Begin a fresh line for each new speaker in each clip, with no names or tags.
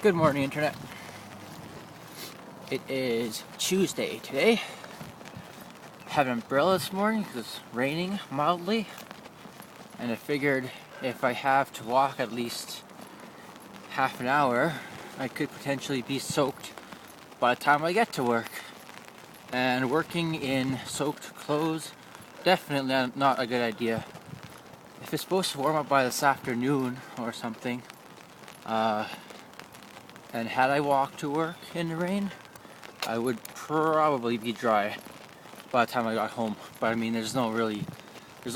Good morning, Internet. It is Tuesday today. Have an umbrella this morning because it's raining mildly. And I figured if I have to walk at least half an hour, I could potentially be soaked by the time I get to work. And working in soaked clothes, definitely not a good idea. If it's supposed to warm up by this afternoon or something, and had I walked to work in the rain, I would probably be dry by the time I got home. But I mean, there's no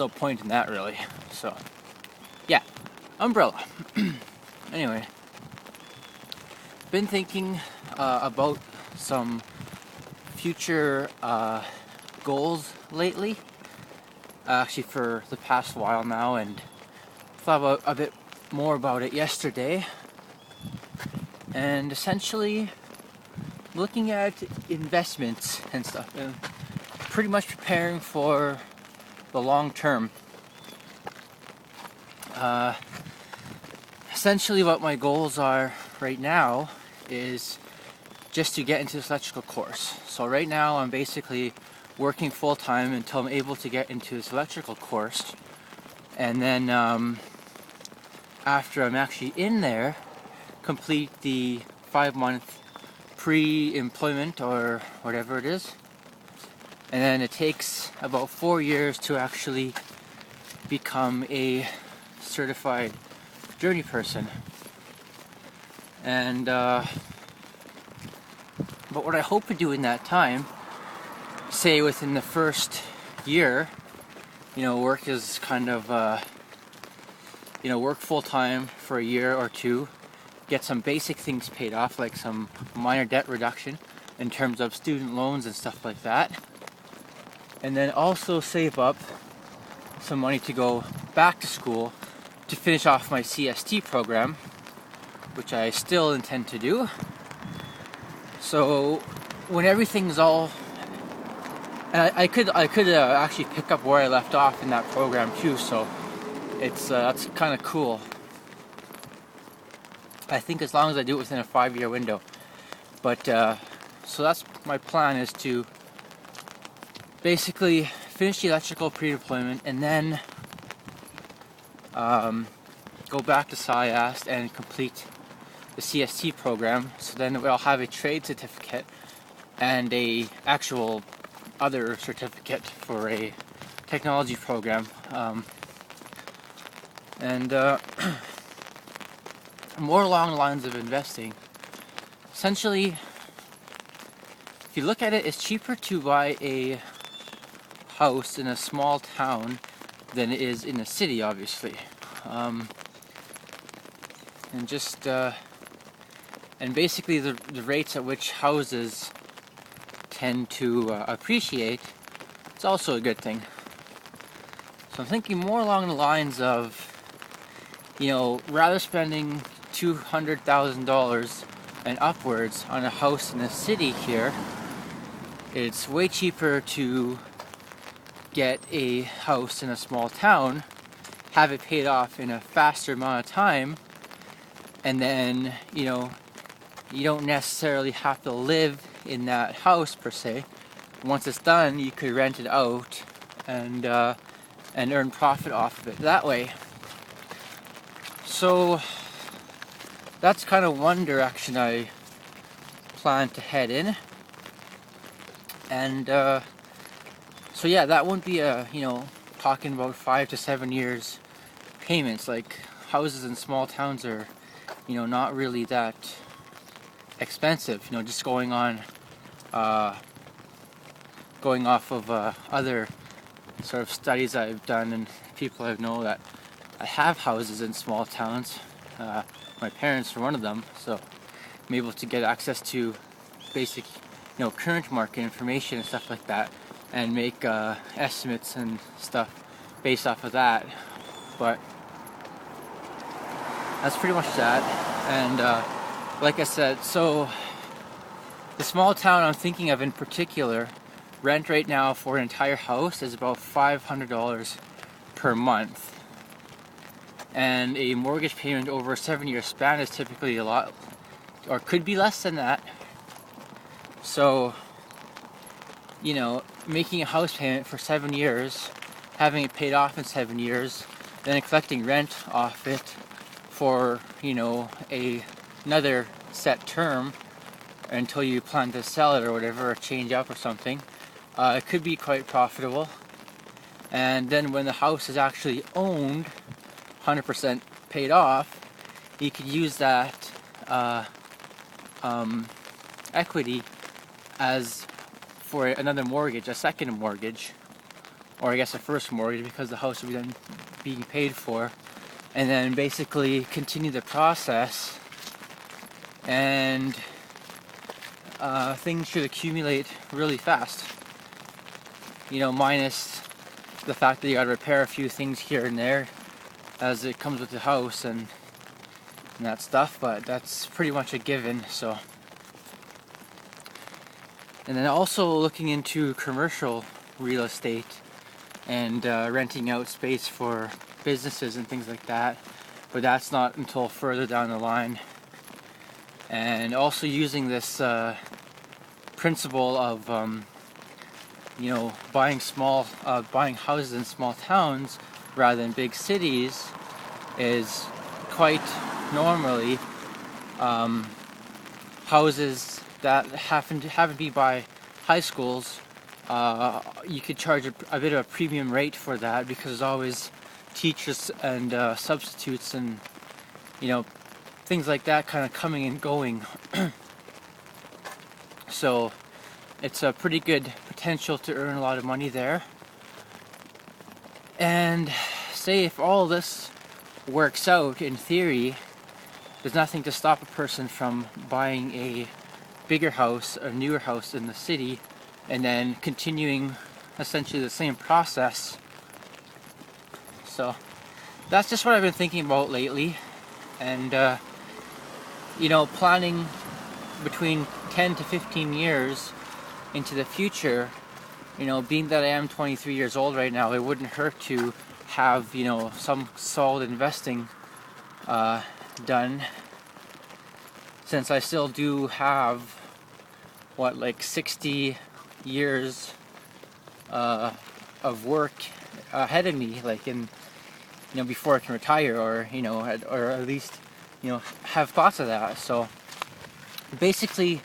point in that really. So, yeah, umbrella. Anyway, been thinking about some future goals lately. Actually, for the past while now, and thought a bit more about it yesterday. And essentially, looking at investments and stuff, and pretty much preparing for the long term. Essentially, what my goals are right now is just to get into this electrical course. So right now, I'm basically working full time until I'm able to get into this electrical course, and then after I'm actually in there, complete the 5-month pre-employment or whatever it is, and then it takes about 4 years to actually become a certified journey person. And but what I hope to do in that time, say within the first year, work is kind of work full time for a year or two, get some basic things paid off, like some minor debt reduction in terms of student loans and stuff like that. And then also save up some money to go back to school to finish off my CST program, which I still intend to do. So when everything's all... And I could actually pick up where I left off in that program too, so it's that's kind of cool. I think as long as I do it within a 5-year window. But, so that's my plan, is to basically finish the electrical pre-deployment and then go back to SciAst and complete the CST program. So then I'll have a trade certificate and a actual other certificate for a technology program. More along the lines of investing. Essentially, if you look at it, it's cheaper to buy a house in a small town than it is in a city, obviously. And basically the rates at which houses tend to appreciate, it's also a good thing. So I'm thinking more along the lines of, rather spending $200,000 and upwards on a house in a city here, it's way cheaper to get a house in a small town, have it paid off in a faster amount of time, and then, you don't necessarily have to live in that house per se. Once it's done, you could rent it out and earn profit off of it that way. So that's kind of one direction I plan to head in. And so yeah, that wouldn't be talking about 5 to 7 years payments. Like, houses in small towns are, not really that expensive. Just going off of other sort of studies I've done and people I know that I have houses in small towns. My parents are one of them, so I'm able to get access to basic, current market information and stuff like that, and make estimates and stuff based off of that. But that's pretty much that. And like I said, so the small town I'm thinking of in particular, rent right now for an entire house is about $500 per month. And a mortgage payment over a 7-year span is typically a lot or could be less than that. So, you know, making a house payment for 7 years, having it paid off in 7 years, then collecting rent off it for, you know, another set term until you plan to sell it or whatever, or change up or something, it could be quite profitable. And then when the house is actually owned, 100% paid off, you could use that equity as for another mortgage, a second mortgage, or I guess a first mortgage, because the house will be then being paid for, and then basically continue the process, and things should accumulate really fast. You know, minus the fact that you gotta repair a few things here and there as it comes with the house and that stuff, but that's pretty much a given. So, and then also looking into commercial real estate and renting out space for businesses and things like that, but that's not until further down the line. And also using this principle of you know, buying houses in small towns rather than big cities is quite normally houses that happen to be by high schools. You could charge a bit of a premium rate for that because there's always teachers and substitutes and, you know, things like that kind of coming and going. So it's a pretty good potential to earn a lot of money there. And say if all this works out in theory, there's nothing to stop a person from buying a bigger house, a newer house in the city, and then continuing essentially the same process. So that's just what I've been thinking about lately, and you know, planning between 10 to 15 years into the future. You know, being that I am 23 years old right now, it wouldn't hurt to have, you know, some solid investing done, since I still do have like 60 years of work ahead of me, like in, you know, before I can retire, or, you know, or at least, you know, have thoughts of that. So basically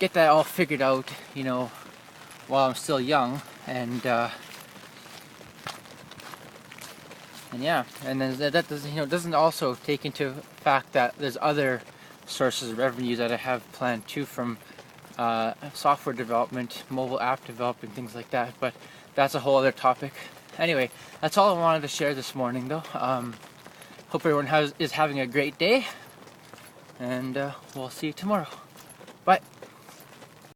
get that all figured out, you know, while I'm still young, and yeah, and then that doesn't, you know, doesn't also take into fact that there's other sources of revenue that I have planned too, from software development, mobile app development, things like that. But that's a whole other topic. Anyway, that's all I wanted to share this morning, though. Hope everyone is having a great day, and we'll see you tomorrow. Bye.